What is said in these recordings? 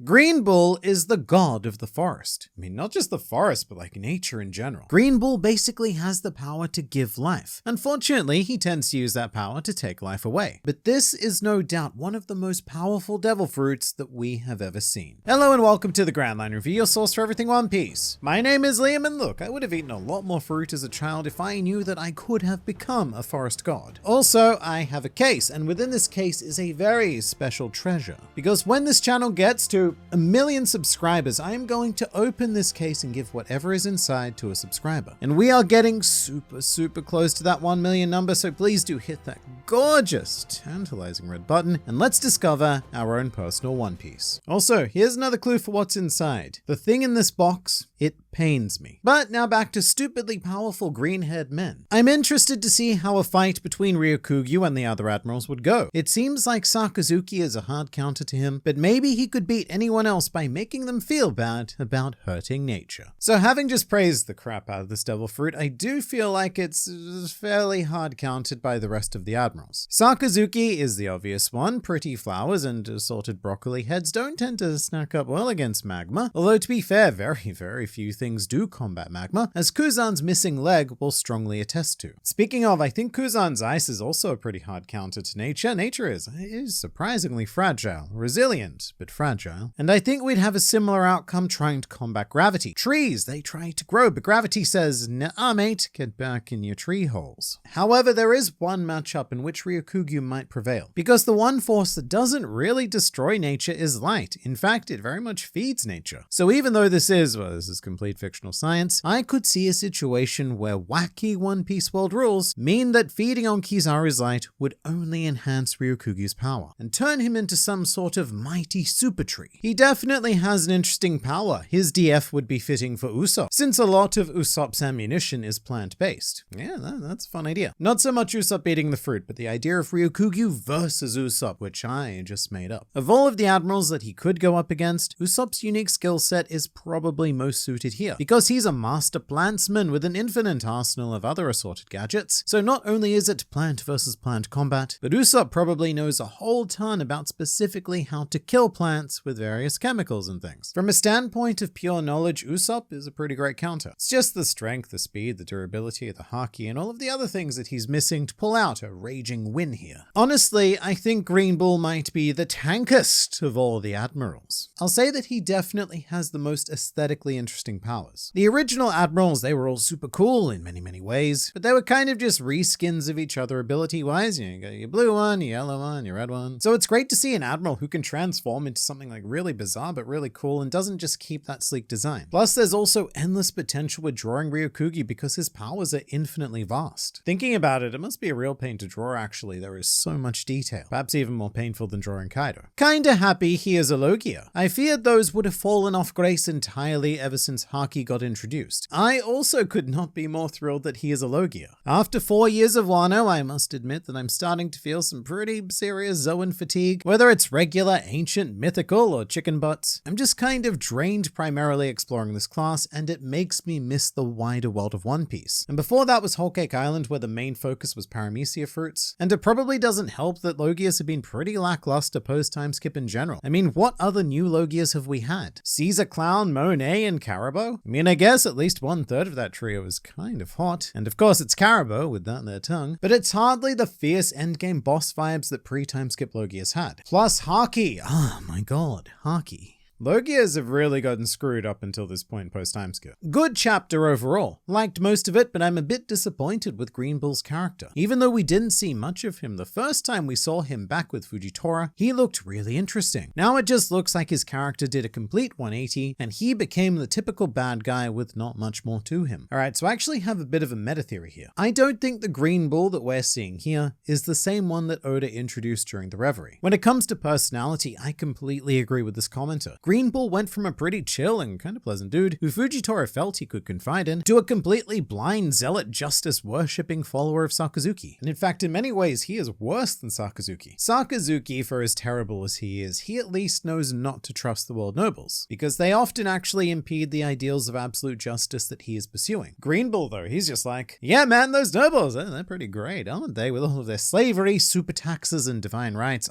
Green Bull is the god of the forest. I mean, not just the forest, but like nature in general. Green Bull basically has the power to give life. Unfortunately, he tends to use that power to take life away. But this is no doubt one of the most powerful devil fruits that we have ever seen. Hello and welcome to the Grand Line Review, your source for everything One Piece. My name is Liam, and look, I would have eaten a lot more fruit as a child if I knew that I could have become a forest god. Also, I have a case, and within this case is a very special treasure. Because when this channel gets to 1 million subscribers, I am going to open this case and give whatever is inside to a subscriber. And we are getting super close to that 1 million number, so please do hit that gorgeous, tantalizing red button, and let's discover our own personal One Piece. Also, here's another clue for what's inside. The thing in this box, it pains me. But now back to stupidly powerful green-haired men. I'm interested to see how a fight between Ryokugyu and the other admirals would go. It seems like Sakazuki is a hard counter to him, but maybe he could beat anyone else by making them feel bad about hurting nature. So having just praised the crap out of this devil fruit, I do feel like it's fairly hard countered by the rest of the admirals. Sakazuki is the obvious one. Pretty flowers and assorted broccoli heads don't tend to snack up well against magma, although to be fair, very few things do combat magma, as Kuzan's missing leg will strongly attest to. Speaking of, I think Kuzan's ice is also a pretty hard counter to nature. Nature is surprisingly fragile, resilient, but fragile. And I think we'd have a similar outcome trying to combat gravity. Trees, they try to grow, but gravity says, nah mate, get back in your tree holes. However, there is one matchup in which Ryokugyu might prevail, because the one force that doesn't really destroy nature is light. In fact, it very much feeds nature. So even though this is complete fictional science, I could see a situation where wacky One Piece world rules mean that feeding on Kizaru's light would only enhance Ryokugyu's power and turn him into some sort of mighty super tree. He definitely has an interesting power. His DF would be fitting for Usopp, since a lot of Usopp's ammunition is plant-based. Yeah, that's a fun idea. Not so much Usopp eating the fruit, but the idea of Ryokugyu versus Usopp, which I just made up. Of all of the admirals that he could go up against, Usopp's unique skill set is probably most suited here, because he's a master plantsman with an infinite arsenal of other assorted gadgets. So not only is it plant versus plant combat, but Usopp probably knows a whole ton about specifically how to kill plants with various chemicals and things. From a standpoint of pure knowledge, Usopp is a pretty great counter. It's just the strength, the speed, the durability, the haki, and all of the other things that he's missing to pull out a raging win here. Honestly, I think Green Bull might be the tankest of all the admirals. I'll say that he definitely has the most aesthetically interesting powers. The original admirals, they were all super cool in many ways, but they were kind of just reskins of each other ability-wise. You got your blue one, your yellow one, your red one. So it's great to see an admiral who can transform into something like really bizarre but really cool and doesn't just keep that sleek design. Plus, there's also endless potential with drawing Ryokugyu because his powers are infinitely vast. Thinking about it, it must be a real pain to draw actually. There is so much detail, perhaps even more painful than drawing Kaido. Kinda happy he is a Logia. I feared those would have fallen off grace entirely ever since Haki got introduced. I also could not be more thrilled that he is a Logia. After 4 years of Wano, I must admit that I'm starting to feel some pretty serious Zoan fatigue, whether it's regular, ancient, mythical, or chicken butts. I'm just kind of drained primarily exploring this class, and it makes me miss the wider world of One Piece. And before that was Whole Cake Island, where the main focus was Paramecia fruits. And it probably doesn't help that Logias have been pretty lackluster post-time skip in general. I mean, what other new Logias have we had? Caesar Clown, Monet, and Caribou? I mean, I guess at least 1/3 of that trio is kind of hot. And of course it's Caribou with that in their tongue, but it's hardly the fierce endgame boss vibes that pre-time skip Logias had. Plus Haki. Oh my god, Haki. Logias have really gotten screwed up until this point post-time skip. Good chapter overall. Liked most of it, but I'm a bit disappointed with Green Bull's character. Even though we didn't see much of him the first time we saw him back with Fujitora, he looked really interesting. Now it just looks like his character did a complete 180 and he became the typical bad guy with not much more to him. Alright, so I actually have a bit of a meta theory here. I don't think the Green Bull that we're seeing here is the same one that Oda introduced during the Reverie. When it comes to personality, I completely agree with this commenter. Green Bull went from a pretty chill and kind of pleasant dude who Fujitora felt he could confide in to a completely blind zealot justice worshipping follower of Sakazuki. And in fact, in many ways, he is worse than Sakazuki. Sakazuki, for as terrible as he is, he at least knows not to trust the world nobles, because they often actually impede the ideals of absolute justice that he is pursuing. Green Bull, though, he's just like, yeah man, those nobles, they're pretty great, aren't they? With all of their slavery, super taxes, and divine rights.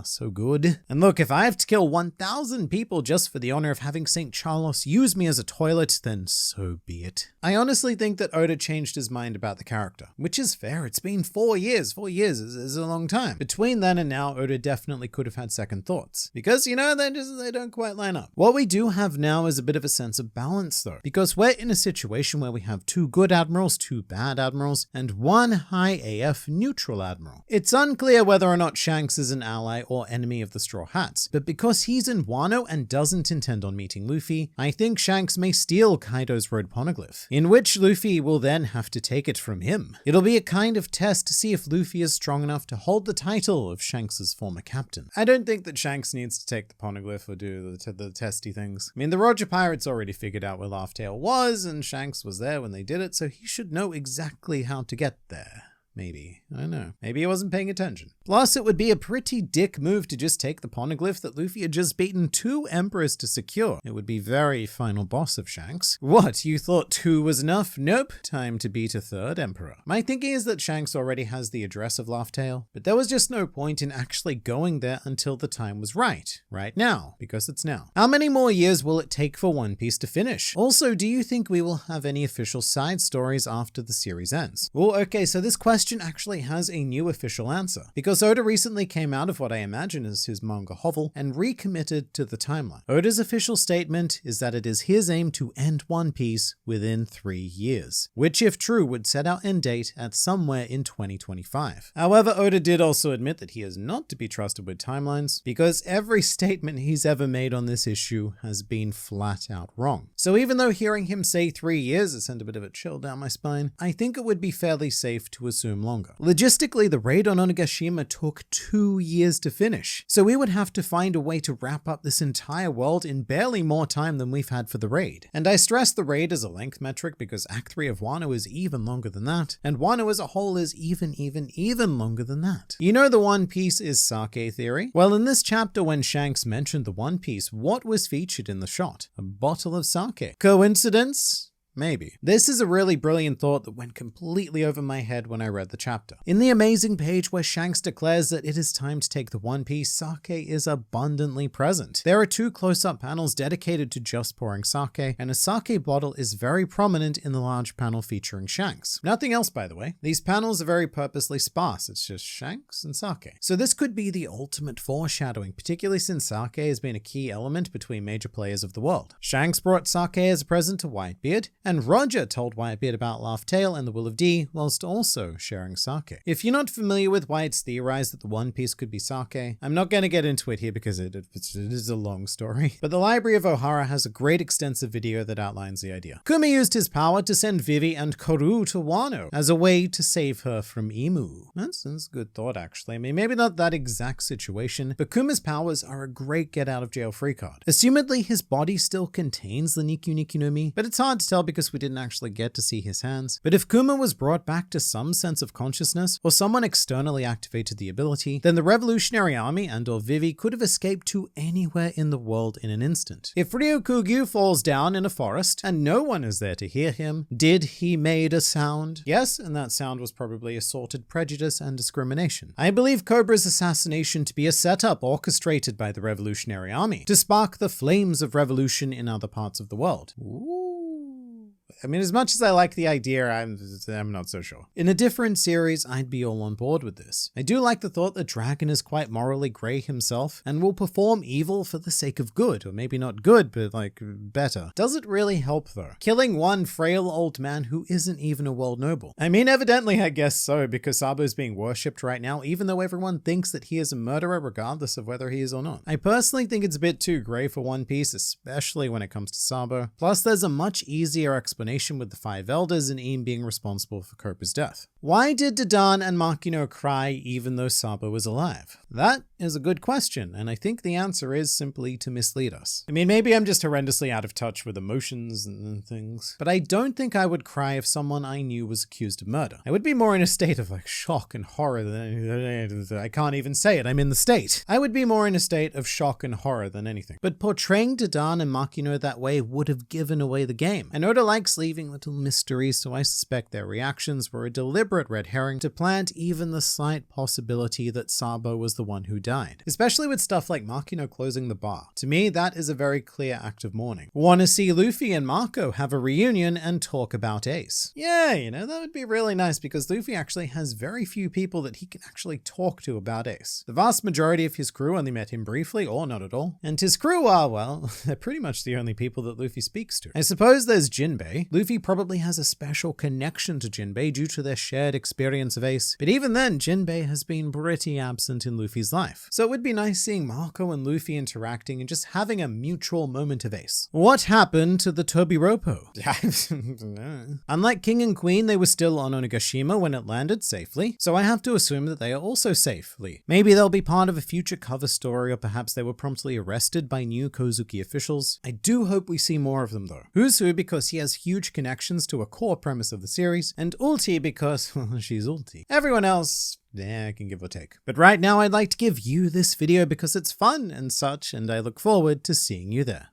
So good. And look, if I have to kill 1,000 1,000 people just for the honor of having St. Charles use me as a toilet, then so be it. I honestly think that Oda changed his mind about the character, which is fair. It's been 4 years. 4 years is a long time. Between then and now, Oda definitely could have had second thoughts because, they don't quite line up. What we do have now is a bit of a sense of balance though, because we're in a situation where we have 2 good admirals, 2 bad admirals, and 1 high AF neutral admiral. It's unclear whether or not Shanks is an ally or enemy of the Straw Hats, but because he's in Wano and doesn't intend on meeting Luffy, I think Shanks may steal Kaido's road poneglyph, in which Luffy will then have to take it from him. It'll be a kind of test to see if Luffy is strong enough to hold the title of Shanks's former captain. I don't think that Shanks needs to take the poneglyph or do the testy things. I mean, the Roger Pirates already figured out where Laugh Tale was, and Shanks was there when they did it, so he should know exactly how to get there. Maybe. I don't know. Maybe he wasn't paying attention. Plus, it would be a pretty dick move to just take the poneglyph that Luffy had just beaten 2 emperors to secure. It would be very final boss of Shanks. What, you thought 2 was enough? Nope. Time to beat a 3rd emperor. My thinking is that Shanks already has the address of Laugh Tale, but there was just no point in actually going there until the time was right. Right now, because it's now. How many more years will it take for One Piece to finish? Also, do you think we will have any official side stories after the series ends? Well, okay, so this question actually has a new official answer, because Oda recently came out of what I imagine is his manga hovel and recommitted to the timeline. Oda's official statement is that it is his aim to end One Piece within 3 years, which if true would set our end date at somewhere in 2025. However, Oda did also admit that he is not to be trusted with timelines, because every statement he's ever made on this issue has been flat out wrong. So even though hearing him say 3 years has sent a bit of a chill down my spine, I think it would be fairly safe to assume longer. Logistically, the raid on Onigashima took 2 years to finish, so we would have to find a way to wrap up this entire world in barely more time than we've had for the raid. And I stress the raid as a length metric because Act 3 of Wano is even longer than that, and Wano as a whole is even longer than that. You know the One Piece is sake theory? Well, in this chapter when Shanks mentioned the One Piece, what was featured in the shot? A bottle of sake. Coincidence? Maybe. This is a really brilliant thought that went completely over my head when I read the chapter. In the amazing page where Shanks declares that it is time to take the One Piece, sake is abundantly present. There are 2 close-up panels dedicated to just pouring sake, and a sake bottle is very prominent in the large panel featuring Shanks. Nothing else, by the way. These panels are very purposely sparse. It's just Shanks and sake. So this could be the ultimate foreshadowing, particularly since sake has been a key element between major players of the world. Shanks brought sake as a present to Whitebeard, and Roger told Whitebeard about Laugh Tale and the Will of D whilst also sharing sake. If you're not familiar with why it's theorized that the One Piece could be sake, I'm not going to get into it here because it is a long story, but the Library of Ohara has a great extensive video that outlines the idea. Kuma used his power to send Vivi and Koru to Wano as a way to save her from Imu. That's a good thought, actually. I mean, maybe not that exact situation, but Kuma's powers are a great get out of jail free card. Assumedly, his body still contains the Niku Niku no Mi, but it's hard to tell because we didn't actually get to see his hands. But if Kuma was brought back to some sense of consciousness, or someone externally activated the ability, then the Revolutionary Army and or Vivi could have escaped to anywhere in the world in an instant. If Ryukugyu falls down in a forest and no one is there to hear him, did he made a sound? Yes, and that sound was probably assorted prejudice and discrimination. I believe Cobra's assassination to be a setup orchestrated by the Revolutionary Army to spark the flames of revolution in other parts of the world. Ooh. I mean, as much as I like the idea, I'm not so sure. In a different series, I'd be all on board with this. I do like the thought that Dragon is quite morally grey himself and will perform evil for the sake of good, or maybe not good, but better. Does it really help though? Killing one frail old man who isn't even a world noble. I mean, evidently I guess so, because Sabo is being worshipped right now, even though everyone thinks that he is a murderer regardless of whether he is or not. I personally think it's a bit too grey for One Piece, especially when it comes to Sabo. Plus, there's a much easier explanation with the 5 elders and Eam being responsible for Cobra's death. Why did Dadan and Makino cry even though Sabo was alive? That is a good question, and I think the answer is simply to mislead us. I mean, maybe I'm just horrendously out of touch with emotions and things, but I don't think I would cry if someone I knew was accused of murder. I would be more in a state of shock and horror than I can't even say it, I'm in the state. I would be more in a state of shock and horror than anything. But portraying Dadan and Makino that way would have given away the game. And Oda likes Shanks leaving little mysteries, so I suspect their reactions were a deliberate red herring to plant even the slight possibility that Sabo was the one who died. Especially with stuff like Makino closing the bar. To me, that is a very clear act of mourning. Want to see Luffy and Marco have a reunion and talk about Ace. Yeah, that would be really nice because Luffy actually has very few people that he can actually talk to about Ace. The vast majority of his crew only met him briefly or not at all. And his crew are, well, they're pretty much the only people that Luffy speaks to. I suppose there's Jinbei. Luffy probably has a special connection to Jinbei due to their shared experience of Ace. But even then, Jinbei has been pretty absent in Luffy's life. So it would be nice seeing Marco and Luffy interacting and just having a mutual moment of Ace. What happened to the Tobiropo? Unlike King and Queen, they were still on Onigashima when it landed safely, so I have to assume that they are also safely. Maybe they'll be part of a future cover story, or perhaps they were promptly arrested by new Kozuki officials. I do hope we see more of them though. Who's Who because he has huge connections to a core premise of the series, and Ulti because, well, she's Ulti. Everyone else, yeah, I can give or take. But right now I'd like to give you this video because it's fun and such, and I look forward to seeing you there.